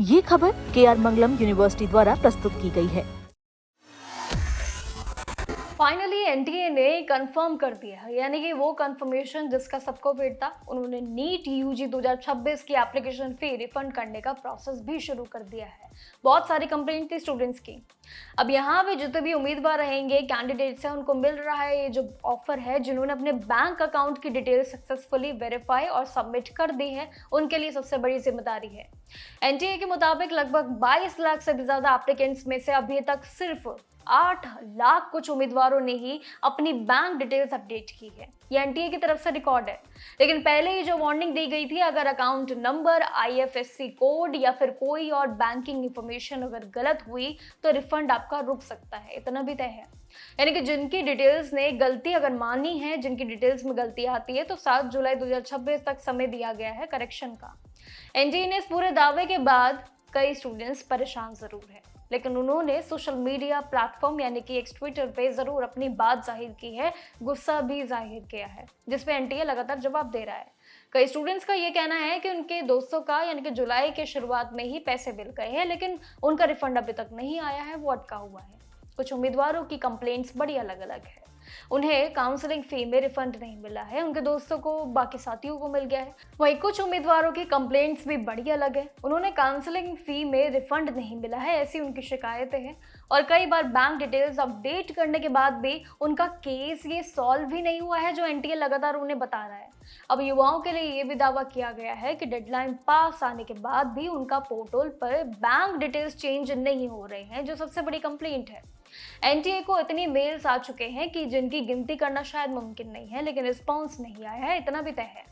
ये खबर KR मंगलम university द्वारा प्रस्तुत की गई है। फाइनली एनटीए ने कंफर्म कर दिया है, यानी कि वो कंफर्मेशन जिसका सबको वेट था। उन्होंने नीट यूजी 2026 की एप्लीकेशन फी रिफंड करने का प्रोसेस भी शुरू कर दिया है। बहुत सारी कंप्लेंट थी स्टूडेंट्स की। अब यहाँ पे जितने भी उम्मीदवार रहेंगे, कैंडिडेट्स हैं, उनको मिल रहा है ये जो ऑफर है। जिन्होंने अपने बैंक अकाउंट की डिटेल सक्सेसफुली वेरीफाई और सबमिट कर दी है, उनके लिए सबसे बड़ी जिम्मेदारी है। एनटीए के मुताबिक लगभग 22 लाख से भी ज्यादा एप्लीकेंट्स में से अभी तक सिर्फ 8 लाख कुछ उम्मीदवारों ने ही अपनी बैंक डिटेल्स अपडेट की है। ये एनटीए की तरफ से रिकॉर्ड है। लेकिन पहले ही जो वार्निंग दी गई थी, अगर अकाउंट नंबर, आईएफएससी कोड या फिर कोई और बैंकिंग इंफॉर्मेशन अगर गलत हुई तो रिफंड आपका रुक सकता है, इतना भी तय है। यानी कि जिनकी डिटेल्स ने गलती अगर मानी है, जिनकी डिटेल्स में गलती आती है, तो 7 जुलाई 2026 तक समय दिया गया है करेक्शन का। एनटीए ने इस पूरे दावे के बाद कई स्टूडेंट्स परेशान जरूर है, लेकिन उन्होंने सोशल मीडिया प्लेटफॉर्म यानी कि एक्स ट्विटर पे जरूर अपनी बात जाहिर की है, गुस्सा भी जाहिर किया है, जिसपे एनटीए लगातार जवाब दे रहा है। कई स्टूडेंट्स का ये कहना है कि उनके दोस्तों का यानी कि जुलाई के शुरुआत में ही पैसे मिल गए हैं, लेकिन उनका रिफंड अभी तक नहीं आया है, वो अटका हुआ है। कुछ उम्मीदवारों की कंप्लेंट्स बड़ी अलग अलग है। उन्हें काउंसलिंग फी में रिफंड नहीं मिला है, उनके दोस्तों को, बाकी साथियों को मिल गया है। वहीं कुछ उम्मीदवारों की कंप्लेंट्स भी बड़ी अलग है। उन्होंने काउंसलिंग फी में रिफंड नहीं मिला है, ऐसी उनकी शिकायतें हैं। और कई बार बैंक डिटेल्स अपडेट करने के बाद भी उनका केस ये सॉल्व भी नहीं हुआ है, जो एनटीए लगातार उन्हें बता रहा है। अब युवाओं के लिए ये भी दावा किया गया है कि डेडलाइन पास आने के बाद भी उनका पोर्टल पर बैंक डिटेल्स चेंज नहीं हो रहे हैं, जो सबसे बड़ी कंप्लेंट है। एनटीए को इतनी मेल्स आ चुके हैं कि जिनकी गिनती करना शायद मुमकिन नहीं है, लेकिन रिस्पॉन्स नहीं आया है, इतना भी तय है।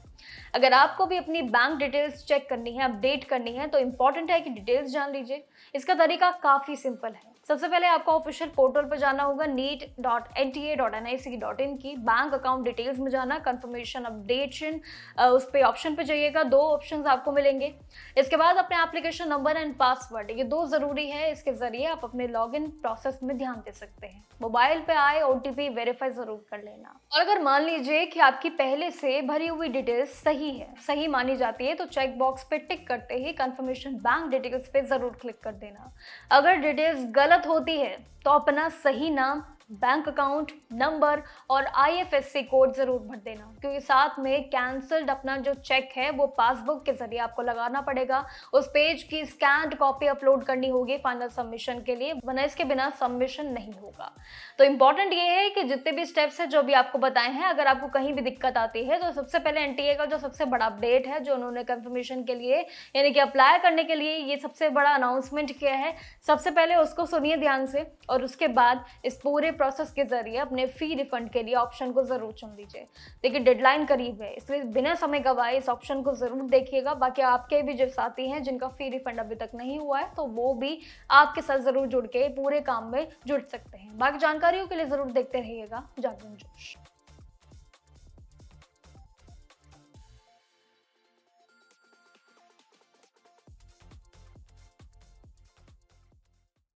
अगर आपको भी अपनी बैंक डिटेल्स चेक करनी है, अपडेट करनी है, तो इंपॉर्टेंट है कि डिटेल्स जान लीजिए। इसका तरीका काफी सिंपल है। सबसे पहले आपको ऑफिशियल पोर्टल पर जाना होगा, neet.nta.nic.in की बैंक अकाउंट डिटेल्स में जाना, कंफर्मेशन अपडेशन, उस पे ऑप्शन पे जाइएगा। 2 ऑप्शंस आपको मिलेंगे। इसके बाद अपने एप्लीकेशन नंबर एंड पासवर्ड, ये 2 जरूरी है। इसके जरिए आप अपने लॉगिन प्रोसेस में ध्यान दे सकते हैं। मोबाइल पे आए ओटीपी वेरीफाई जरूर कर लेना। और अगर मान लीजिए कि आपकी पहले से भरी हुई डिटेल्स सही है, सही मानी जाती है, तो चेक बॉक्स पे टिक करते ही कंफर्मेशन बैंक डिटेल्स पे जरूर क्लिक कर देना। अगर डिटेल्स गलत होती है तो अपना सही नाम, बैंक अकाउंट नंबर और आईएफएससी कोड जरूर भर देना, क्योंकि साथ में कैंसल्ड अपना जो चेक है वो पासबुक के जरिए आपको लगाना पड़ेगा। उस पेज की स्कैन्ड कॉपी अपलोड करनी होगी फाइनल सबमिशन के लिए, वरना इसके बिना सबमिशन नहीं होगा। तो इंपॉर्टेंट ये है कि जितने भी स्टेप्स हैं जो भी आपको बताए हैं, अगर आपको कहीं भी दिक्कत आती है तो सबसे पहले एनटीए का जो सबसे बड़ा अपडेट है, जो उन्होंने कंफर्मेशन के लिए यानी कि अप्लाई करने के लिए ये सबसे बड़ा अनाउंसमेंट किया है, सबसे पहले उसको सुनिए ध्यान से, और उसके बाद इस पूरे प्रोसेस के जरिए अपने फी रिफंड के लिए ऑप्शन को जरूर चुन लीजिए। देखिए डेडलाइन करीब है, इसलिए बिना समय गवाए इस ऑप्शन को जरूर देखिएगा। बाकी आपके भी जो साथी हैं जिनका फी रिफंड अभी तक नहीं हुआ है, तो वो भी आपके साथ जरूर जुड़ के पूरे काम में जुड़ सकते हैं। बाकी जानकारियों के लिए जरूर देखते रहिएगा जागरण जोश।